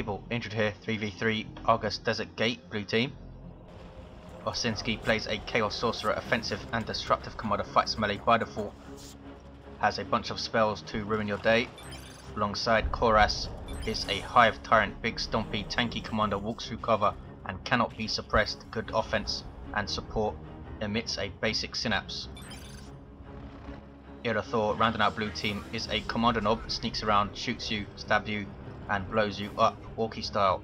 people, injured here, 3v3, Argus Desert Gate, blue team. Osinski plays a Chaos Sorcerer, offensive and destructive commander, fights melee by default, has a bunch of spells to ruin your day. Alongside Koras is a Hive Tyrant, big stompy tanky commander, walks through cover and cannot be suppressed, good offense and support, emits a basic synapse. Illethor, rounding out blue team, is a commander knob, sneaks around, shoots you, stabs you and blows you up, Orky style.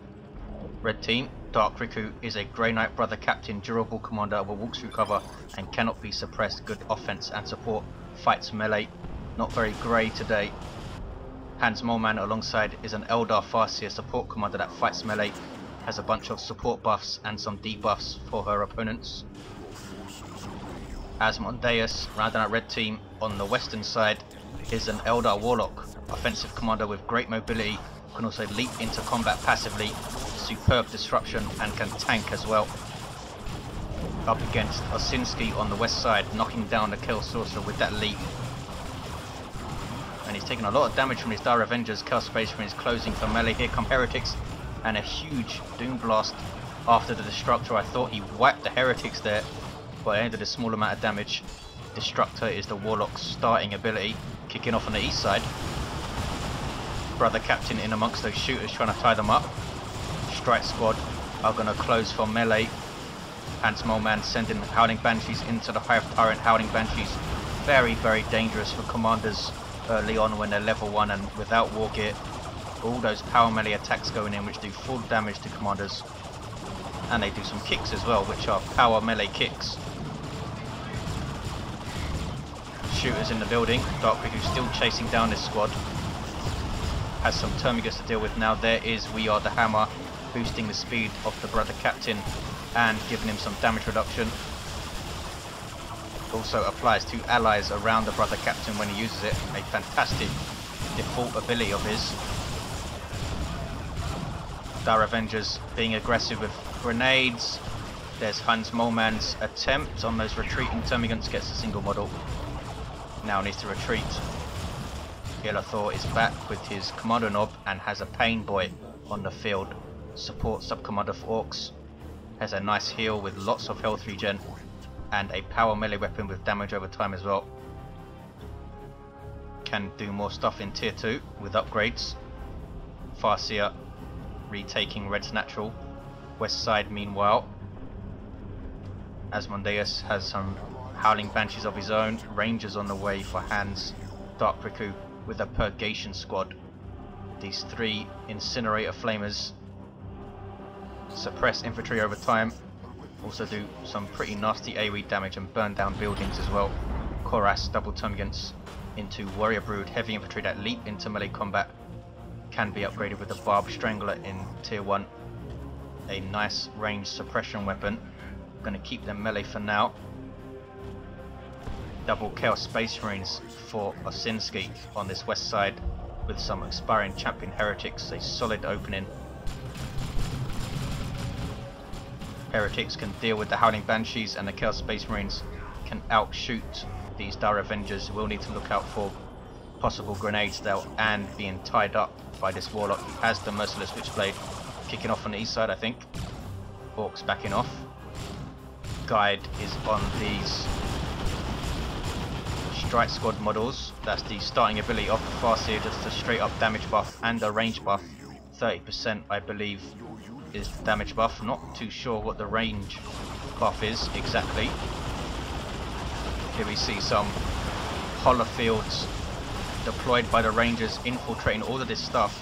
Red team, Dark Riku, is a Grey Knight brother captain, durable commander, will walk through cover and cannot be suppressed, good offense and support, fights melee, not very grey today. HansMoleman alongside is an Eldar Farseer support commander that fights melee, has a bunch of support buffs and some debuffs for her opponents. Asmondeus, rounding out red team, on the western side is an Eldar Warlock, offensive commander with great mobility, can also leap into combat passively, superb disruption and can tank as well. Up against Osinski on the west side, knocking down the Chaos Sorcerer with that leap. And he's taking a lot of damage from his Dire Avengers, Chaos Space Marines closing for melee. Here come Heretics and a huge Doom Blast after the Destructor. I thought he wiped the Heretics there, but it ended a small amount of damage. Destructor is the Warlock's starting ability, kicking off on the east side. Brother Captain in amongst those shooters trying to tie them up. Strike Squad are going to close for melee. HansMoleman sending Howling Banshees into the Hive Tyrant. Howling Banshees very, very dangerous for commanders early on when they're level 1 and without war gear. All those power melee attacks going in which do full damage to commanders. And they do some kicks as well, which are power melee kicks. Shooters in the building. Dark Riku still chasing down this squad. Has some Termigus to deal with now. There is We Are the Hammer, boosting the speed of the brother captain and giving him some damage reduction. Also applies to allies around the brother captain when he uses it. A fantastic default ability of his. Dire Avengers being aggressive with grenades. There's HansMoleman's attempt on those retreating Termagants, gets a single model. Now needs to retreat. Illethor is back with his Kommando knob and has a Pain Boy on the field. Support sub-commander for Orks. Has a nice heal with lots of health regen and a power melee weapon with damage over time as well. Can do more stuff in tier 2 with upgrades. Farseer retaking red's natural. West side meanwhile, Asmondeus has some Howling Banshees of his own. Rangers on the way for Hans. Dark Riku with a Purgation squad. These 3 Incinerator Flamers suppress infantry over time. Also do some pretty nasty AoE damage and burn down buildings as well. Koras double Termagants into Warrior Brood heavy infantry that leap into melee combat. Can be upgraded with the Barb Strangler in tier 1. A nice ranged suppression weapon. Gonna keep them melee for now. Double Chaos Space Marines for Osinski on this west side with some expiring champion heretics. A solid opening. Heretics can deal with the Howling Banshees and the Chaos Space Marines can outshoot these Dire Avengers. We'll need to look out for possible grenades though and being tied up by this Warlock who has the Merciless Witchblade kicking off on the east side I think. Orks backing off. Guide is on these Strike Squad models. That's the starting ability of the Farseer, just a straight up damage buff and a range buff. 30% I believe is damage buff. Not too sure what the range buff is exactly. Here we see some Holler Fields deployed by the Rangers infiltrating all of this stuff.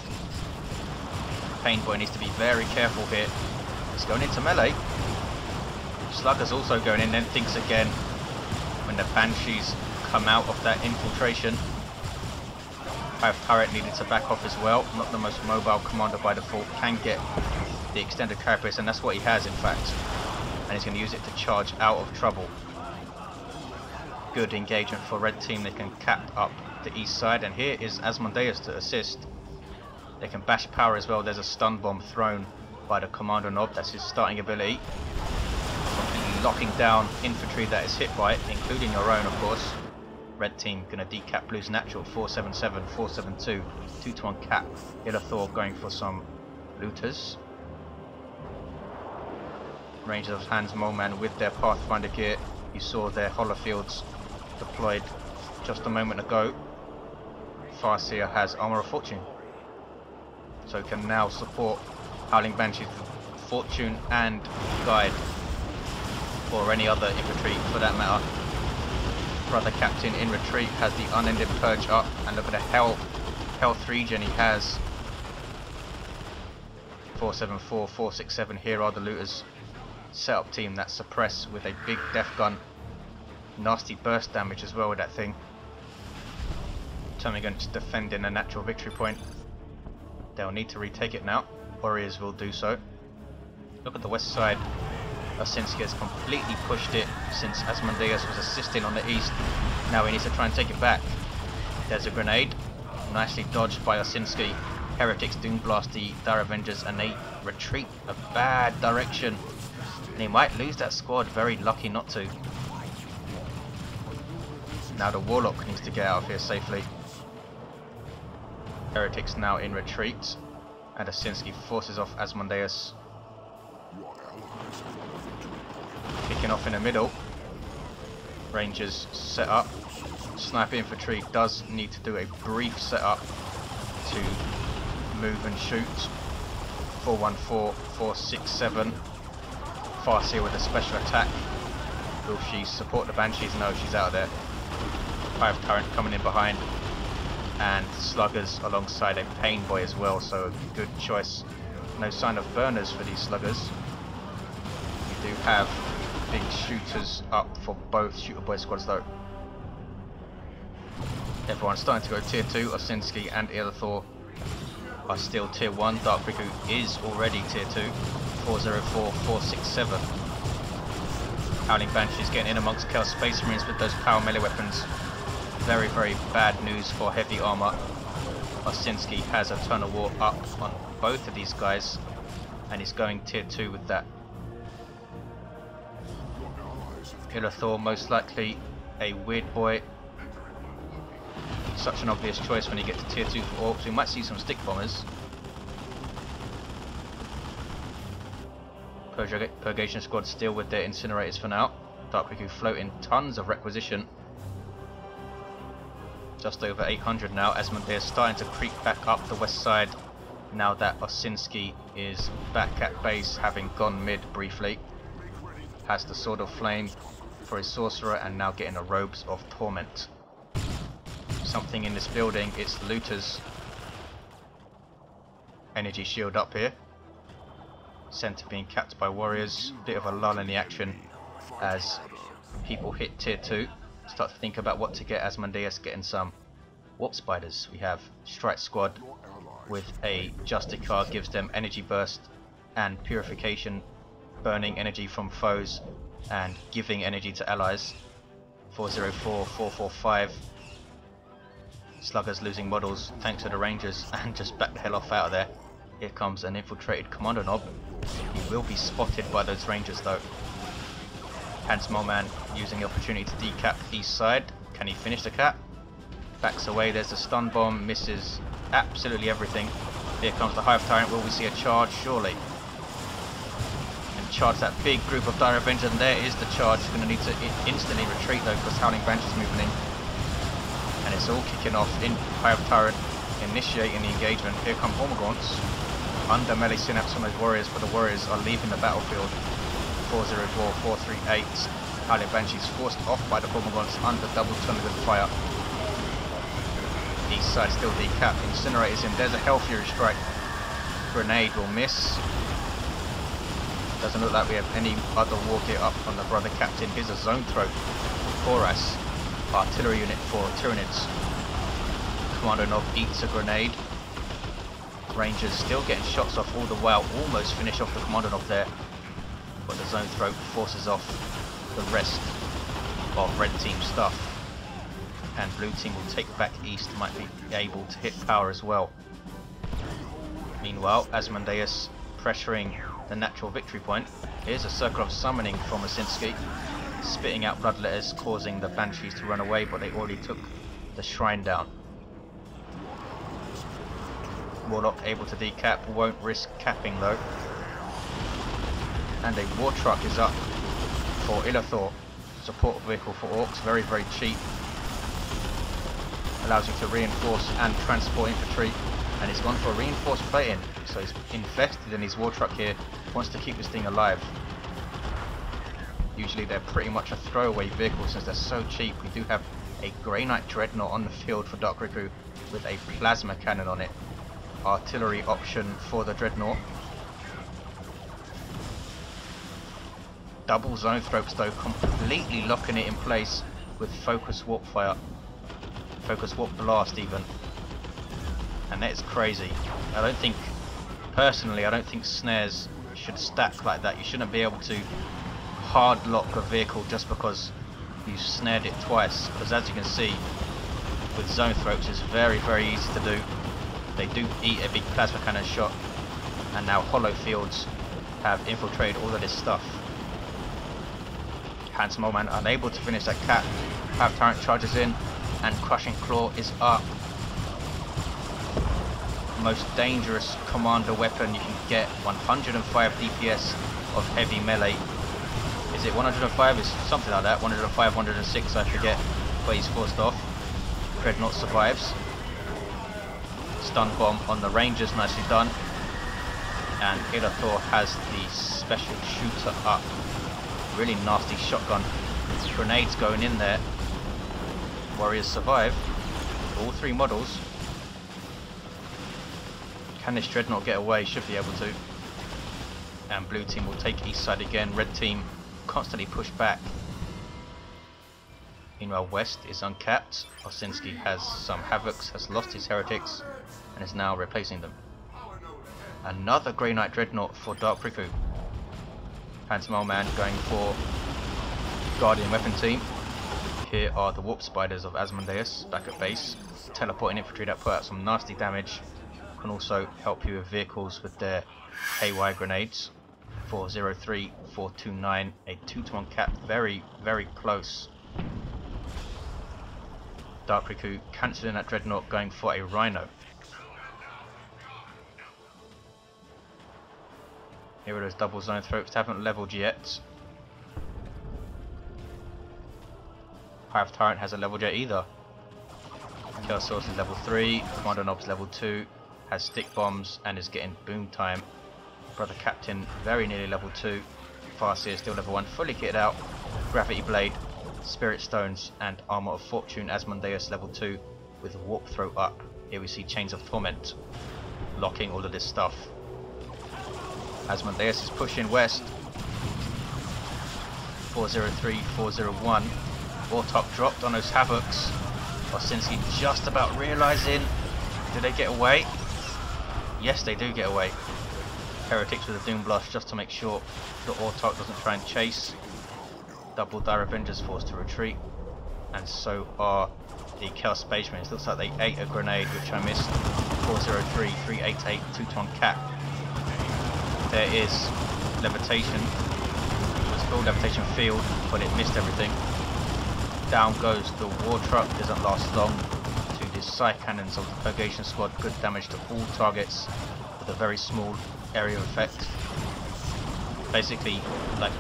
Pain Boy needs to be very careful here. It's going into melee. Slugger's also going in, then thinks again when the Banshees come out of that infiltration. Hive Tyrant needed to back off as well. Not the most mobile commander by default. Can get the extended carapace and that's what he has in fact. And he's going to use it to charge out of trouble. Good engagement for red team. They can cap up the east side and here is Asmondeus to assist. They can bash power as well. There's a stun bomb thrown by the Kommando knob. That's his starting ability. Completely locking down infantry that is hit by it, including your own of course. Red team gonna decap blue's natural. 477, 472, 2-to-1 cap. Illethor going for some looters. Rangers of HansMoleman with their Pathfinder gear. You saw their holofields deployed just a moment ago. Farseer has Armour of Fortune, so can now support Howling Banshees with Fortune and Guide, or any other infantry for that matter. Brother Captain in retreat has the Unended Purge up, and look at the health regen he has. 474, 467, here are the looters. Setup team that suppress with a big death gun. Nasty burst damage as well with that thing. Termagant's defending a natural victory point. They'll need to retake it now. Warriors will do so. Look at the west side. Osinski has completely pushed it since Asmondeus was assisting on the east. Now he needs to try and take it back. There's a grenade. Nicely dodged by Osinski. Heretics Doom Blast the Dire Avengers and they retreat a bad direction. And he might lose that squad, very lucky not to. Now the Warlock needs to get out of here safely. Heretics now in retreat. And Osinski forces off Asmondeus. Kicking off in the middle. Rangers set up. Sniper infantry does need to do a brief setup to move and shoot. 414, 467. Farseer with a special attack. Will she support the Banshees? No, she's out of there. Hive Tyrant coming in behind. And Sluggers alongside a Pain Boy as well, so a good choice. No sign of burners for these Sluggers. We do have big shooters up for both Shooter Boy squads though. Everyone's starting to go tier 2. Osinski and Illethor are still tier 1. Dark Riku is already tier 2. 404, 467. Howling Banshees getting in amongst Chaos Space Marines with those power melee weapons. Very, very bad news for heavy armor. Osinski has a Eternal War up on both of these guys, and he's going tier 2 with that. Illethor most likely a weird boy. Such an obvious choice when you get to tier 2 for Orks. We might see some stick bombers. Purgation squad still with their incinerators for now. Dark Riku floating tons of requisition. Just over 800 now. Asmondeus starting to creep back up the west side now that Osinski is back at base, having gone mid briefly. Has the Sword of Flame for his Sorcerer and now getting the Robes of Torment. Something in this building, it's looters. Energy shield up here. Center being capped by warriors. Bit of a lull in the action as people hit tier 2. Start to think about what to get. Asmondeus getting some warp spiders. We have Strike Squad with a Justicar, gives them energy burst and purification, burning energy from foes and giving energy to allies. 404, 445. Sluggers losing models thanks to the Rangers and just back the hell off out of there. Here comes an infiltrated Kommando Nob. He will be spotted by those Rangers though. HansMoleman using the opportunity to decap east side. Can he finish the cap? Backs away, there's the stun bomb, misses absolutely everything. Here comes the Hive Tyrant, will we see a charge? Surely. And charge that big group of Dire Avengers, and there is the charge. He's going to need to instantly retreat though because Howling Banshees is moving in. And it's all kicking off in Hive Tyrant, initiating the engagement. Here come Hormagaunts. Under melee synapse on those warriors, but the warriors are leaving the battlefield. 404, 438. Howling Banshees forced off by the Hormagaunts under double tunnel fire. East side still decapped. Incinerators in. There's a Hell Fury strike. Grenade will miss. Doesn't look like we have any other war gear up on the brother captain. Here's a zone throw. Koras. Artillery unit for Tyranids. Kommando Nob eats a grenade. Rangers still getting shots off all the while. Almost finish off the Kommando Nob there. But the zone throw forces off the rest of red team stuff. And blue team will take back east. Might be able to hit power as well. Meanwhile, Asmondeus pressuring the natural victory point. Here's a circle of summoning from Osinski. Spitting out bloodletters, causing the Banshees to run away, but they already took the shrine down. Warlock able to decap, won't risk capping though. And a war truck is up for Illethor. Support vehicle for Orks, very, very cheap. Allows you to reinforce and transport infantry. And he's gone for a reinforced plating, so he's invested in his war truck here, wants to keep this thing alive. Usually they're pretty much a throwaway vehicle since they're so cheap. We do have a Grey Knight Dreadnought on the field for Dark Riku with a plasma cannon on it. Artillery option for the Dreadnought. Double zone thropes though, completely locking it in place with focus warp fire. Focus warp blast even. And that is crazy. Personally I don't think snares should stack like that. You shouldn't be able to hard lock a vehicle just because you snared it twice, because as you can see with zone thropes it's very, very easy to do. They do eat a big plasma cannon shot, and now hollow fields have infiltrated all of this stuff. HansMoleman unable to finish that cap. Hive Tyrant charges in and Crushing Claw is up. Most dangerous Kommando weapon you can get. 105 DPS of heavy melee. Is it 105? It's something like that. 105, 106, I forget where he's forced off. Dreadnought survives. Stun bomb on the Rangers, nicely done. And Illethor has the special shooter up. Really nasty shotgun. Grenades going in there. Warriors survive. All three models. Can this Dreadnought get away? Should be able to. And blue team will take east side again. Red team constantly push back. Meanwhile west is uncapped. Osinski has some havocs, has lost his heretics and is now replacing them. Another Grey Knight Dreadnought for Dark Riku. HansMoleman going for Guardian weapon team. Here are the warp spiders of Asmondeus back at base. Teleporting infantry that put out some nasty damage. Can also help you with vehicles with their KY grenades. 403, 429, a 2-to-1 cap, very, very close. Dark Riku cancelling that Dreadnought, going for a Rhino. Here are those double zone thropes, haven't leveled yet. Hive Tyrant hasn't leveled yet either. Chaos Source is level 3, Commando Knob's level 2, has stick bombs and is getting boom time. Brother Captain very nearly level 2. Farseer still level 1, fully kitted out. Gravity Blade, Spirit Stones and Armour of Fortune. Asmondeus level 2 with Warp Throw up. Here we see Chains of Torment locking all of this stuff. Asmondeus is pushing west. 403, 401. Wartop dropped on those Havocs. Osinski just about realising. Do they get away? Yes, they do get away. Heretics with a Doom Blast just to make sure the Warthog doesn't try and chase. Double Dire Avengers forced to retreat. And so are the Chaos Space Marines. Looks like they ate a grenade, which I missed. 403, 388, 2-ton cap. There is levitation. It's full levitation field, but it missed everything. Down goes the war truck, doesn't last long. To the side cannons of the Purgation Squad, good damage to all targets with a very small area of effect. Basically, like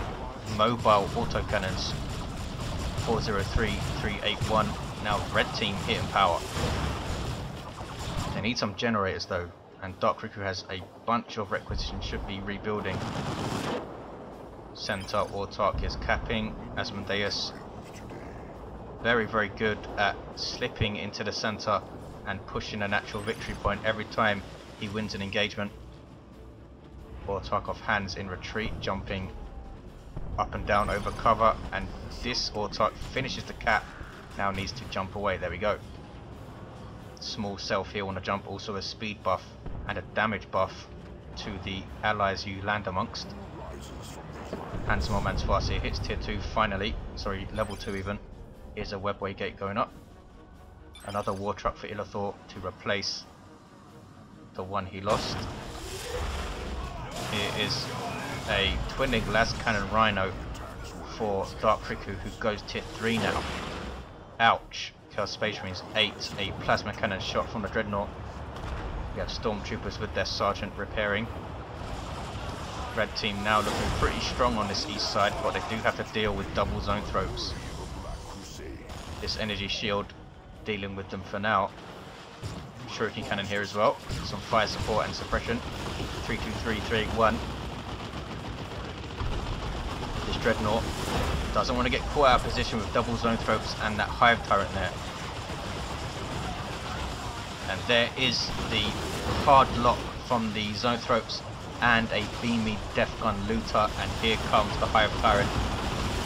mobile autocannons. 403, 381. Now red team hitting power. They need some generators though, and Dark Riku has a bunch of requisitions, should be rebuilding. Center Autarch is capping. Asmondeus very, very good at slipping into the center and pushing a natural victory point every time he wins an engagement. Autarch of Hans in retreat, jumping up and down over cover, and this Autarch finishes the cap, now needs to jump away. There we go. Small self heal on the jump, also a speed buff and a damage buff to the allies you land amongst. HansMoleman's Farseer hits tier 2 finally, sorry, level 2 even. Here's a webway gate going up. Another war truck for Illethor to replace the one he lost. Here is a twinning las cannon Rhino for Dark Riku, who goes tier 3 now. Ouch. Chaos Space Marines 8, a plasma cannon shot from the Dreadnought. We have stormtroopers with their sergeant repairing. Red team now looking pretty strong on this east side, but they do have to deal with double zoanthropes. This energy shield dealing with them for now. Shuriken cannon here as well. Some fire support and suppression. 323, 381. This dreadnought doesn't want to get caught out of position with double zoanthropes and that Hive Tyrant there. And there is the hard lock from the zoanthropes and a beamy death gun looter, and here comes the Hive Tyrant.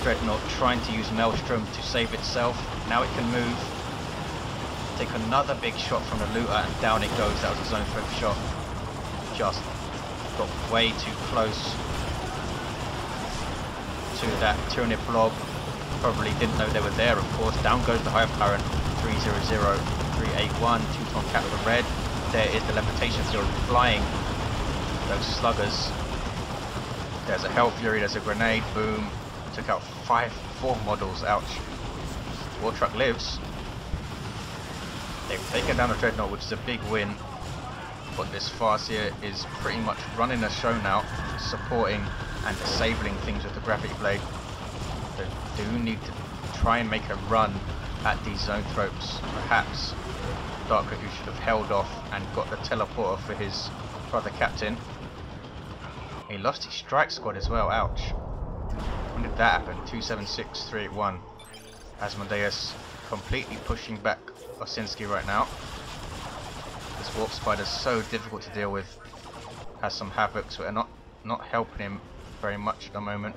Dreadnought trying to use Maelstrom to save itself. Now it can move. Take another big shot from the looter and down it goes. That was a zoanthrop shot. Just got way too close to that Tyranid blob. Probably didn't know they were there, of course. Down goes the Hive Tyrant. 300, 381, two-ton cap with a red. There is the levitation field flying those sluggers. There's a Hell Fury, there's a grenade, boom. Took out 4 models, ouch. War Truck lives. They've taken down the Dreadnought, which is a big win. But this Farseer is pretty much running the show now, supporting and disabling things with the Graphic Blade. They do need to try and make a run at these zoanthropes. Perhaps Dark Riku should have held off and got the teleporter for his brother captain. He lost his strike squad as well, ouch. When did that happen? 276, 381. Asmondeus completely pushing back Osinski right now. This Warp Spider's so difficult to deal with. Has some havocs, but are not helping him very much at the moment.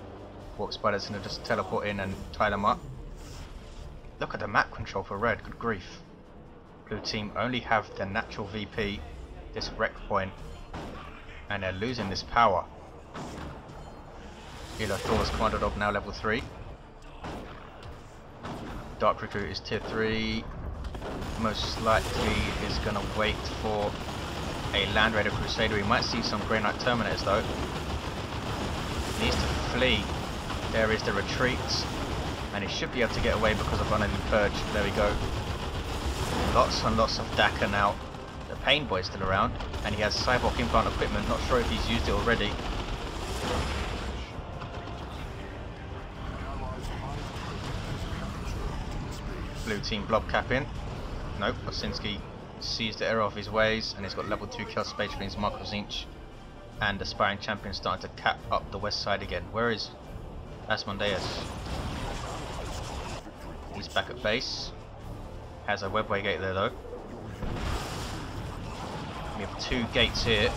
Warp Spider's gonna just teleport in and tie them up. Look at the map control for red, good grief. Blue team only have their natural VP, this wreck point, and they're losing this power. Illethor's Commando Dog now level 3. Dark Riku is tier 3. Most likely is going to wait for a Land Raider Crusader. We might see some Grey Knight Terminators though. Needs to flee. There is the retreat. And he should be able to get away because of Unending Purge. There we go. Lots and lots of Daka now. The Pain Boy's still around. And he has Cyborg implant equipment. Not sure if he's used it already. Blue team blob capping. Nope, Osinski sees the error of his ways and he's got level 2 kill space for his Tzeentch. And the Aspiring Champion starting to cap up the west side again. Where is Asmondeus? He's back at base. Has a webway gate there though. We have 2 gates here.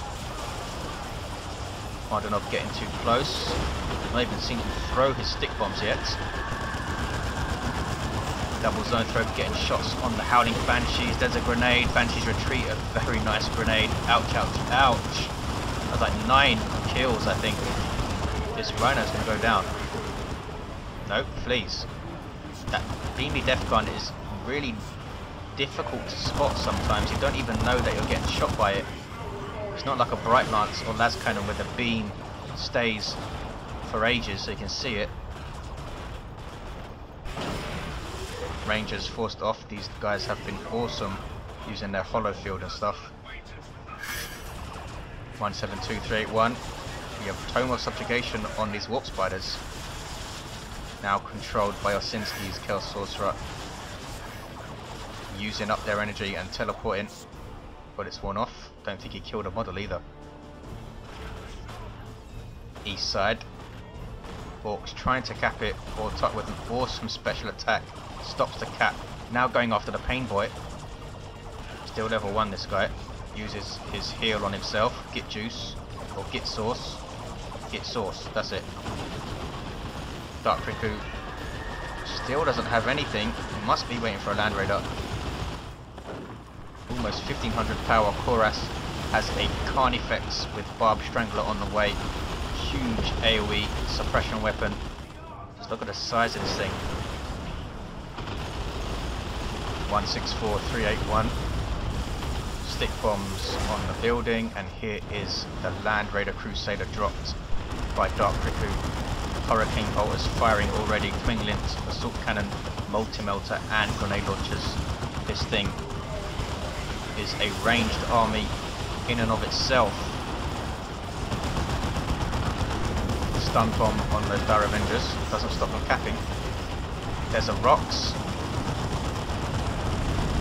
I don't know if getting too close. Not even seen him throw his stick bombs yet. Double Zoanthrope getting shots on the Howling Banshees. There's a grenade. Banshees retreat, a very nice grenade. Ouch, ouch, ouch. That's like 9 kills, I think. This Rhino's going to go down. Nope, flees. That beamy death gun is really difficult to spot sometimes. You don't even know that you're getting shot by it. It's not like a Bright Lance or Las Cannon where the beam stays for ages so you can see it. Rangers forced off. These guys have been awesome using their hollow field and stuff. 172381. We have Tome of Subjugation on these Warp Spiders. Now controlled by Osinski's Chaos Sorcerer. Using up their energy and teleporting. But it's worn off. Don't think he killed a model either. East side. Orks trying to cap it. Ortuck with an awesome special attack. Stops the cap. Now going after the Pain Boy. Still level 1 this guy. Uses his heal on himself. Get juice. Or get sauce. Get sauce. That's it. Dark Riku still doesn't have anything. He must be waiting for a Land Raider. Almost 1500 power. Koras has a Carnifex with Barb Strangler on the way. Huge AoE suppression weapon. Just look at the size of this thing. 164381. Stick bombs on the building, and here is the Land Raider Crusader dropped by Dark Riku. Hurricane bolters firing already. Twinglint, assault cannon, multi-melter, and grenade launchers. This thing is a ranged army in and of itself. Stun bomb on those Dire Avengers doesn't stop them capping. There's a Rocks.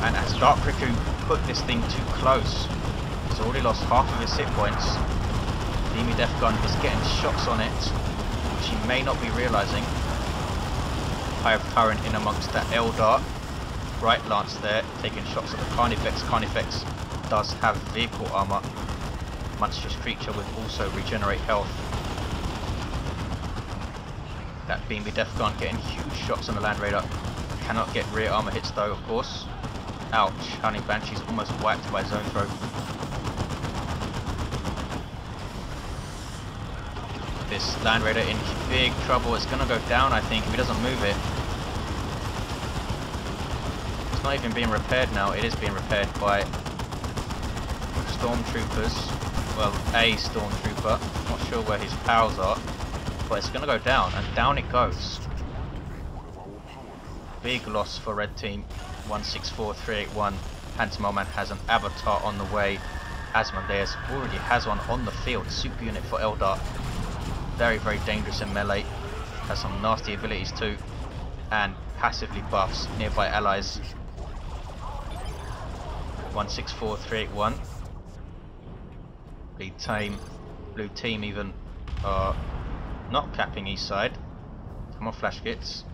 And as Dark Riku put this thing too close, he's already lost half of his hit points. Beamy Death Gun is getting shots on it, which he may not be realising. Hive Tyrant in amongst that Eldar. Bright Lance there, taking shots at the Carnifex. Carnifex does have vehicle armour. Monstrous creature would also regenerate health. That Beamy Death Gun getting huge shots on the Land Raider. Cannot get rear armour hits though, of course. Ouch, Howling Banshee's almost wiped by Zone Throw. This Land Raider in big trouble. It's gonna go down, I think, if he doesn't move it. It's not even being repaired now. It is being repaired by Stormtroopers. Well, a Stormtrooper. Not sure where his pals are. But it's gonna go down, and down it goes. Big loss for Red Team. 164381. HansMoleman has an avatar on the way. Asmondeus already has one on the field. Super unit for Eldar. Very, very dangerous in melee. Has some nasty abilities too. And passively buffs nearby allies. 164381. Blue team even are not capping east side. Come on, flash kits.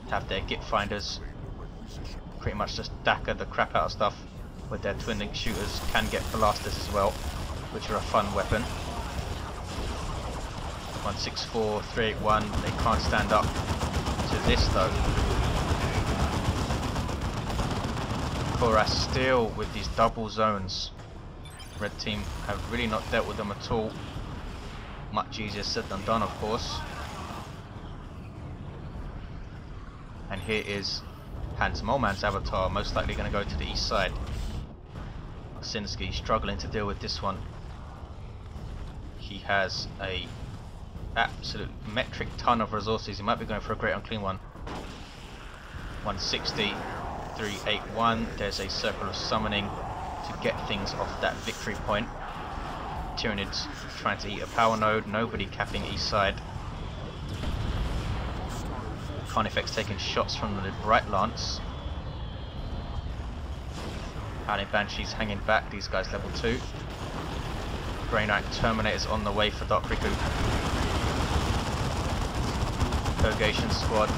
Have their git finders pretty much just dagger the crap out of stuff with their twin link shooters. Can get blasters as well, which are a fun weapon. 164381. They can't stand up to this though. Koras still with these double zones. Red team have really not dealt with them at all. Much easier said than done, of course. And here is HansMoleman's avatar, most likely going to go to the east side. Osinski struggling to deal with this one. He has a absolute metric ton of resources. He might be going for a great unclean one. 160381. There's a circle of summoning to get things off that victory point. Tyranids trying to eat a power node. Nobody capping east side. Carnifex taking shots from the Bright Lance. Howling Banshees hanging back. These guys level 2. Grey Knight Terminators on the way for Dark Riku. Purgation Squad.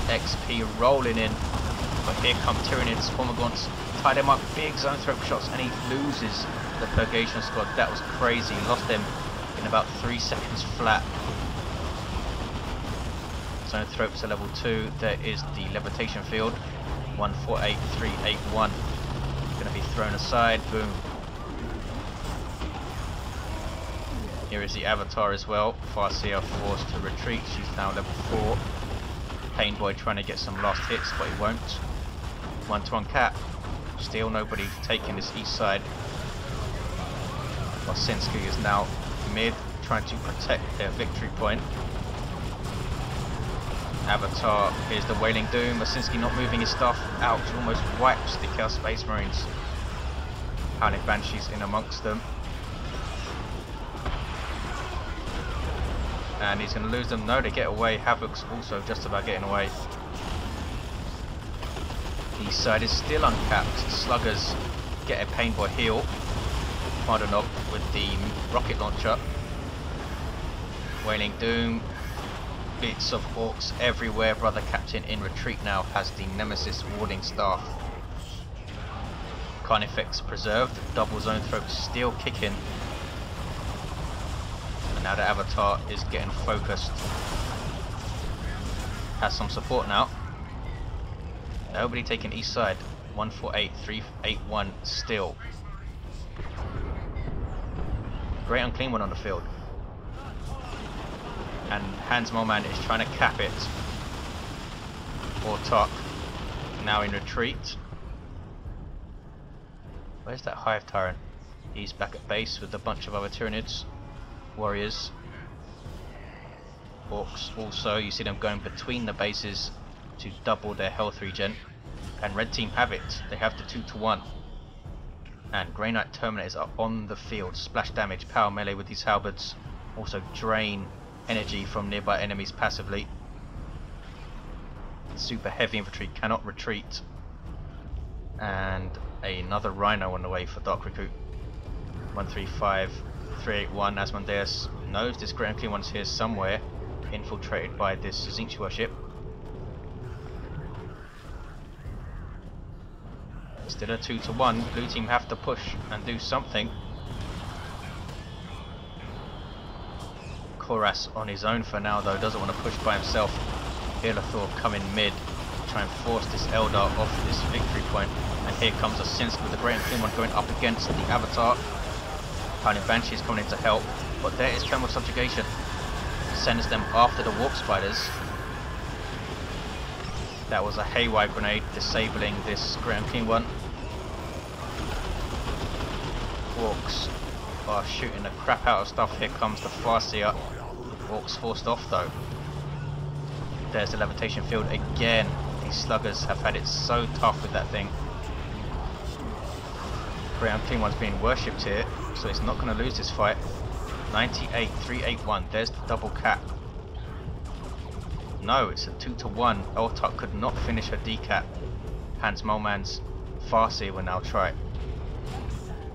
XP rolling in. But here come Tyranids. Formagants tied him up. Big zone throw shots and he loses the Purgation Squad. That was crazy. He lost them in about 3 seconds flat. Zone Thropes are level 2. There is the levitation field. 148381. Going to be thrown aside. Boom. Here is the avatar as well. Farseer forced to retreat. She's now level 4. Painboy trying to get some last hits, but he won't. 1-to-1 cap. Still nobody taking this east side. Osinski is now mid, trying to protect their victory point. Avatar, here's the Wailing Doom. Osinski not moving his stuff. Ouch, almost wipes the Chaos Space Marines. Howling Banshees in amongst them. And he's going to lose them. No, they get away. Havoc's also just about getting away. The side is still uncapped. Sluggers get a Painboy heal. Pardon up with the rocket launcher. Wailing Doom. Bits of Orks everywhere. Brother Captain in retreat now has the Nemesis warding staff. Carnifex preserved. Double zone throat still kicking. And now the avatar is getting focused. Has some support now. Nobody taking east side. 148381 still. Great unclean one on the field. And HansMoleman is trying to cap it. Warlock now in retreat. Where's that Hive Tyrant? He's back at base with a bunch of other Tyranids. Warriors. Orks also, you see them going between the bases to double their health regen. And red team have it. They have the 2-to-1. And Grey Knight Terminators are on the field. Splash damage, power melee with these halberds. Also drain energy from nearby enemies passively. Super heavy infantry cannot retreat. And another Rhino on the way for Dark Recruit. 135, 381. Asmondeus knows this Great Unclean One's here somewhere, infiltrated by this Tzeentch warship. Still a 2-to-1. Blue team have to push and do something. Koras on his own for now though, doesn't want to push by himself. Illethor coming mid, try and force this Eldar off this victory point. And here comes Osinski with the Great Unclean One going up against the Avatar. Howling Banshees coming in to help, but there is Thermal Subjugation. Sends them after the Warp Spiders. That was a haywire grenade disabling this Great Unclean One. Orks are shooting the crap out of stuff. Here comes the Farseer. Orks forced off though. There's the levitation field again. These sluggers have had it so tough with that thing. Great Unclean One's being worshipped here, so it's not going to lose this fight. 98, 381. There's the double cap. No, it's a 2-to-1. Eldar could not finish her decap. HansMoleman's Farseer will now try.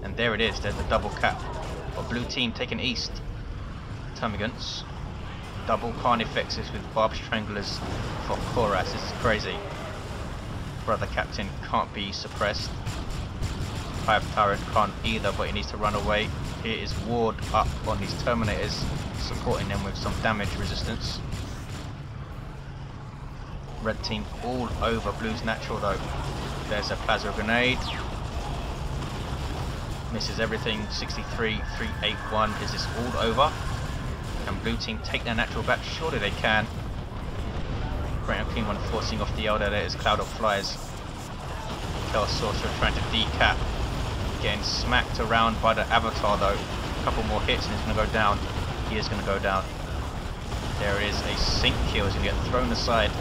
And there it is, there's the double cap. But blue team taking east. Termagants. Double Carnifexes with Barbed Stranglers for Koras. This is crazy. Brother Captain can't be suppressed. Hive Tyrant can't either, but he needs to run away. Here is Ward up on these Terminators, supporting them with some damage resistance. Red team all over blue's natural though. There's a plasma grenade. Misses everything. 63, 381. Is this all over? Can blue team take their natural back? Surely they can. Great Unclean One forcing off the Eldar. There is Cloud of Flies. Chaos Sorcerer trying to decap. Getting smacked around by the Avatar though. A couple more hits and he's going to go down. He is going to go down. There is a sink kill. He's going to get thrown aside.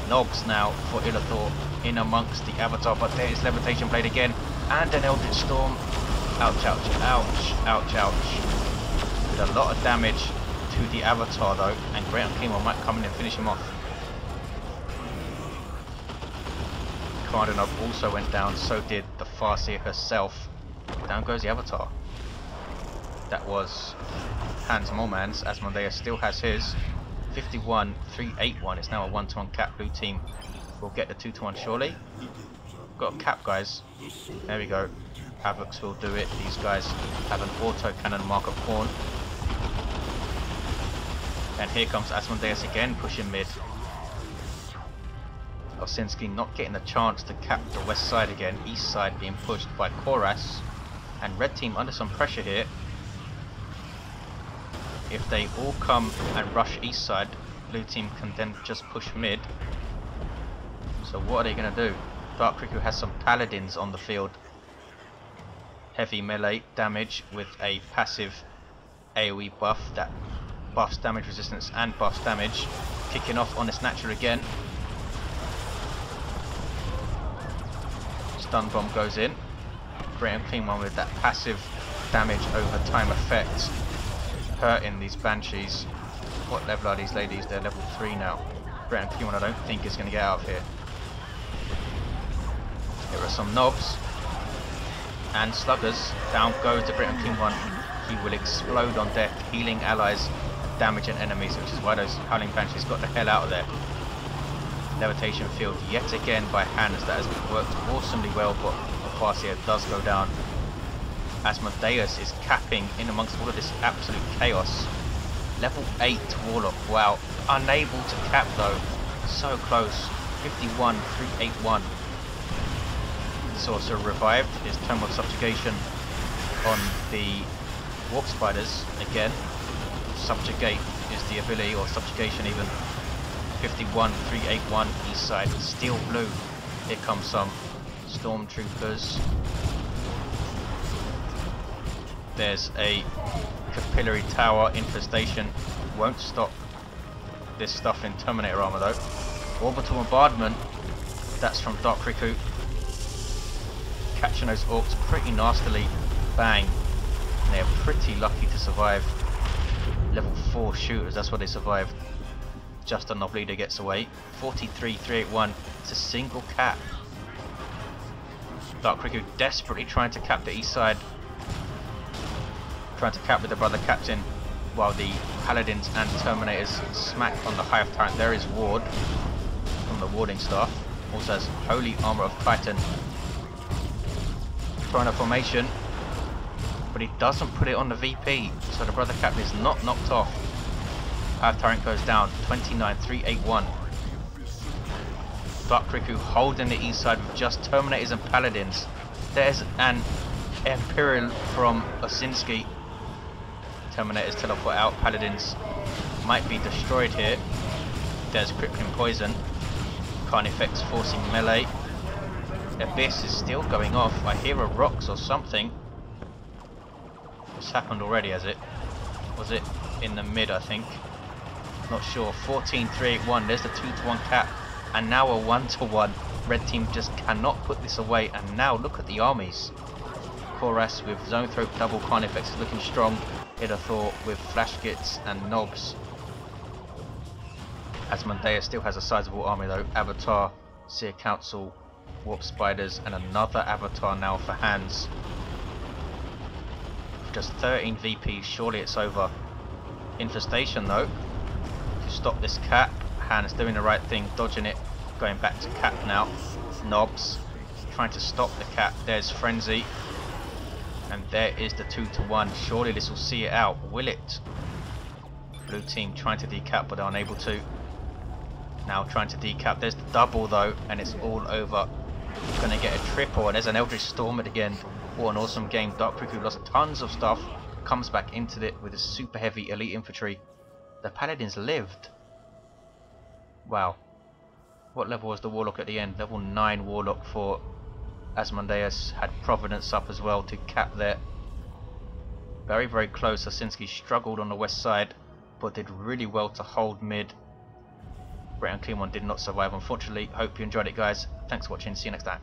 Knobs now for Illethor in amongst the Avatar, but there is Levitation Blade again. And an Eldritch Storm. Ouch, ouch, ouch, ouch, ouch. Did a lot of damage to the Avatar though, and Great Unclean One might come in and finish him off. Kommando knob also went down, so did the Farseer herself. Down goes the Avatar. That was HansMoleman's. Asmondeus still has his. 51, 381. It's now a 1-to-1 cap. Blue team will get the 2-to-1 surely. Got a cap, guys. There we go. Havocs will do it. These guys have an auto cannon marker pawn. And here comes Asmondeus again, pushing mid. Osinski not getting a chance to cap the west side again. East side being pushed by Koras. And red team under some pressure here. If they all come and rush east side, blue team can then just push mid. So what are they going to do? Dark Riku has some paladins on the field. Heavy melee damage with a passive AoE buff that buffs damage resistance and buffs damage. Kicking off on this natural again. Stun bomb goes in. Great Unclean One with that passive damage over time effect. Hurting these Banshees. What level are these ladies? They're level 3 now. Great Unclean One I don't think is going to get out of here. Here are some knobs. And sluggers. Down goes the Great Unclean One. He will explode on death, healing allies, damaging enemies, which is why those Howling Banshees got the hell out of there. Levitation field yet again by Hans. That has worked awesomely well, but Farseer does go down. Asmondeus is capping in amongst all of this absolute chaos. Level 8 Warlock, wow. Unable to cap though. So close. 51, 381. Sorcerer revived. His Tome of Subjugation on the Warp Spiders again. Subjugate is the ability, or subjugation even. 51, 381 east side. Steel blue. Here comes some Stormtroopers. There's a capillary tower infestation. Won't stop this stuff in Terminator armor though. Orbital bombardment. That's from Dark Riku. catching those Orks pretty nastily. Bang. And they're pretty lucky to survive. Level 4 shooters, that's what they survived. Just a Knob Leader gets away. 43-381. It's a single cap. Dark Riku desperately trying to cap the east side. Trying to cap with the brother captain. While the Paladins and Terminators smack on the Hive Tyrant. There is Ward from the warding staff. Also has Holy Armor of Titan. Trying a formation. But he doesn't put it on the VP. So the brother captain is not knocked off. Hive Tyrant goes down. 29-381. Dark Riku holding the east side with just Terminators and Paladins. There's an Imperial from Osinski. Terminators teleport out. Paladins might be destroyed here. There's Crippling Poison. Carnifex forcing melee. Abyss is still going off. I hear a rocks or something. What's happened already, has it? Was it in the mid, I think? Not sure. 14-381. There's the 2-to-1 cap. And now a 1-to-1. Red team just cannot put this away. And now look at the armies. Koras with Zone Throat double Carnifex is looking strong. Illethor with Flash Gits and Knobs. Asmondeus still has a sizable army though. Avatar, Seer Council, Warp Spiders, and another Avatar now for Hans. Just 13 VPs, surely it's over. Infestation though, to stop this cap. Hans doing the right thing, dodging it, going back to cap now. Knobs, trying to stop the cap. There's Frenzy. And there is the 2-to-1. Surely this will see it out. Will it? Blue team trying to decap but unable to. Now trying to decap. There's the double though, and it's all over. Gonna get a triple, and there's an Eldritch Storm at the end. What an awesome game. Dark Riku lost tons of stuff. Comes back into it with a super heavy elite infantry. The Paladins lived. Wow. What level was the Warlock at the end? Level 9 Warlock for Asmondeus. Had Providence up as well to cap there. Very, very close. Osinski struggled on the west side, but did really well to hold mid. Great and Clean One did not survive, unfortunately. Hope you enjoyed it, guys. Thanks for watching. See you next time.